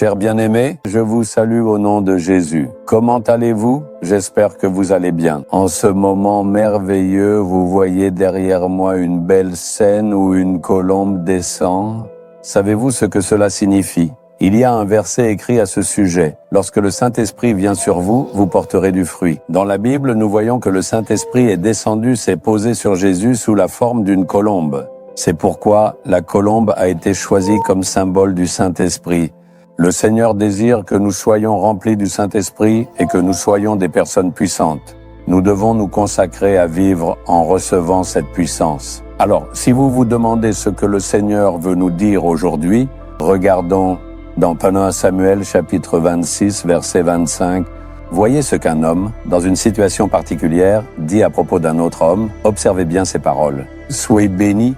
Chers bien-aimés, je vous salue au nom de Jésus. Comment allez-vous? J'espère que vous allez bien. En ce moment merveilleux, vous voyez derrière moi une belle scène où une colombe descend. Savez-vous ce que cela signifie? Il y a un verset écrit à ce sujet. Lorsque le Saint-Esprit vient sur vous, vous porterez du fruit. Dans la Bible, nous voyons que le Saint-Esprit est descendu, s'est posé sur Jésus sous la forme d'une colombe. C'est pourquoi la colombe a été choisie comme symbole du Saint-Esprit. Le Seigneur désire que nous soyons remplis du Saint-Esprit et que nous soyons des personnes puissantes. Nous devons nous consacrer à vivre en recevant cette puissance. Alors, si vous vous demandez ce que le Seigneur veut nous dire aujourd'hui, regardons dans 1 Samuel chapitre 26, verset 25. Voyez ce qu'un homme, dans une situation particulière, dit à propos d'un autre homme. Observez bien ces paroles. « Sois béni,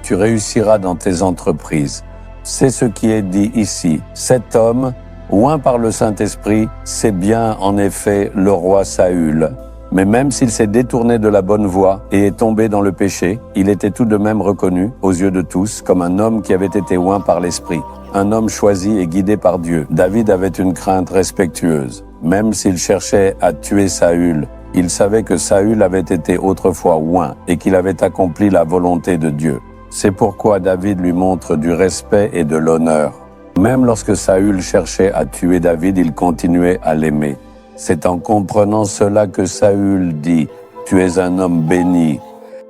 tu réussiras dans tes entreprises. » C'est ce qui est dit ici. Cet homme, oint par le Saint-Esprit, c'est bien en effet le roi Saül. Mais même s'il s'est détourné de la bonne voie et est tombé dans le péché, il était tout de même reconnu, aux yeux de tous, comme un homme qui avait été oint par l'Esprit. Un homme choisi et guidé par Dieu. David avait une crainte respectueuse. Même s'il cherchait à tuer Saül, il savait que Saül avait été autrefois oint et qu'il avait accompli la volonté de Dieu. C'est pourquoi David lui montre du respect et de l'honneur. Même lorsque Saül cherchait à tuer David, il continuait à l'aimer. C'est en comprenant cela que Saül dit « Tu es un homme béni ».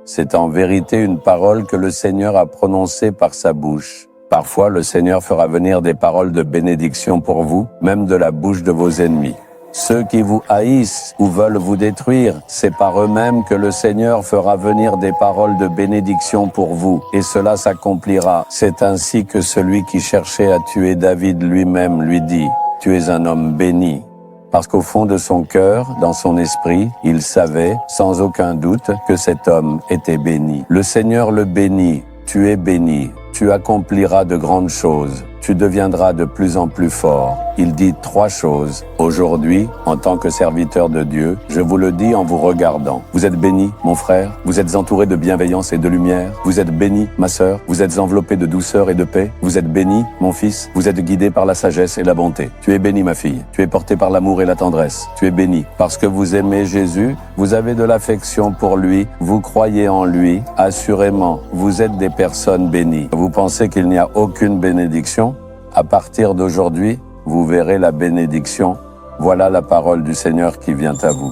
C'est en vérité une parole que le Seigneur a prononcée par sa bouche. Parfois, le Seigneur fera venir des paroles de bénédiction pour vous, même de la bouche de vos ennemis. Ceux qui vous haïssent ou veulent vous détruire, c'est par eux-mêmes que le Seigneur fera venir des paroles de bénédiction pour vous, et cela s'accomplira. C'est ainsi que celui qui cherchait à tuer David lui-même lui dit « Tu es un homme béni ». Parce qu'au fond de son cœur, dans son esprit, il savait, sans aucun doute, que cet homme était béni. Le Seigneur le bénit. Tu es béni. Tu accompliras de grandes choses. Tu deviendras de plus en plus fort. Il dit 3 choses. Aujourd'hui, en tant que serviteur de Dieu, je vous le dis en vous regardant. Vous êtes béni, mon frère. Vous êtes entouré de bienveillance et de lumière. Vous êtes béni, ma sœur. Vous êtes enveloppé de douceur et de paix. Vous êtes béni, mon fils. Vous êtes guidé par la sagesse et la bonté. Tu es béni, ma fille. Tu es porté par l'amour et la tendresse. Tu es béni. Parce que vous aimez Jésus, vous avez de l'affection pour lui, vous croyez en lui. Assurément, vous êtes des personnes bénies. Vous pensez qu'il n'y a aucune bénédiction? À partir d'aujourd'hui, vous verrez la bénédiction. Voilà la parole du Seigneur qui vient à vous.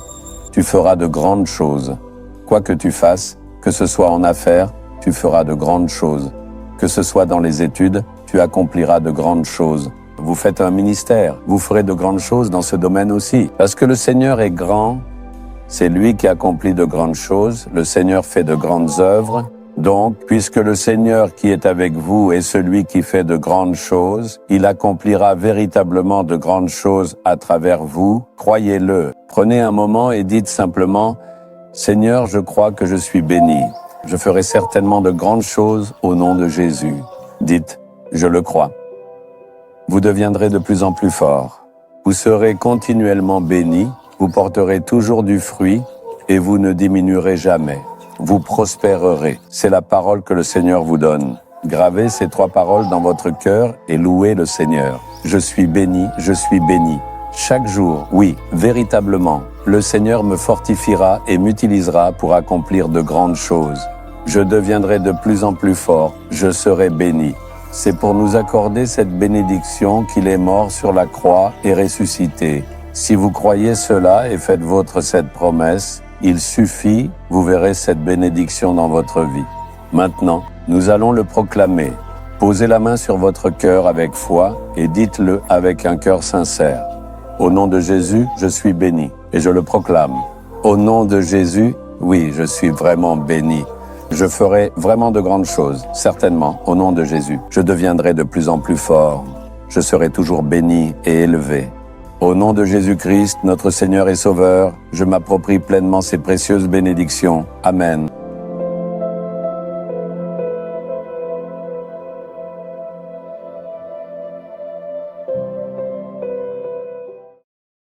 Tu feras de grandes choses. Quoi que tu fasses, que ce soit en affaires, tu feras de grandes choses. Que ce soit dans les études, tu accompliras de grandes choses. Vous faites un ministère, vous ferez de grandes choses dans ce domaine aussi. Parce que le Seigneur est grand, c'est lui qui accomplit de grandes choses. Le Seigneur fait de grandes œuvres. Donc, puisque le Seigneur qui est avec vous est celui qui fait de grandes choses, il accomplira véritablement de grandes choses à travers vous. Croyez-le. Prenez un moment et dites simplement « Seigneur, je crois que je suis béni. Je ferai certainement de grandes choses au nom de Jésus. » Dites « Je le crois. » Vous deviendrez de plus en plus fort. Vous serez continuellement béni, vous porterez toujours du fruit et vous ne diminuerez jamais. Vous prospérerez. C'est la parole que le Seigneur vous donne. Gravez ces 3 paroles dans votre cœur et louez le Seigneur. Je suis béni, je suis béni. Chaque jour, oui, véritablement, le Seigneur me fortifiera et m'utilisera pour accomplir de grandes choses. Je deviendrai de plus en plus fort, je serai béni. C'est pour nous accorder cette bénédiction qu'il est mort sur la croix et ressuscité. Si vous croyez cela et faites vôtre cette promesse, il suffit, vous verrez cette bénédiction dans votre vie. Maintenant, nous allons le proclamer. Posez la main sur votre cœur avec foi et dites-le avec un cœur sincère. Au nom de Jésus, je suis béni et je le proclame. Au nom de Jésus, oui, je suis vraiment béni. Je ferai vraiment de grandes choses, certainement, au nom de Jésus. Je deviendrai de plus en plus fort. Je serai toujours béni et élevé. Au nom de Jésus-Christ, notre Seigneur et Sauveur, je m'approprie pleinement ces précieuses bénédictions. Amen.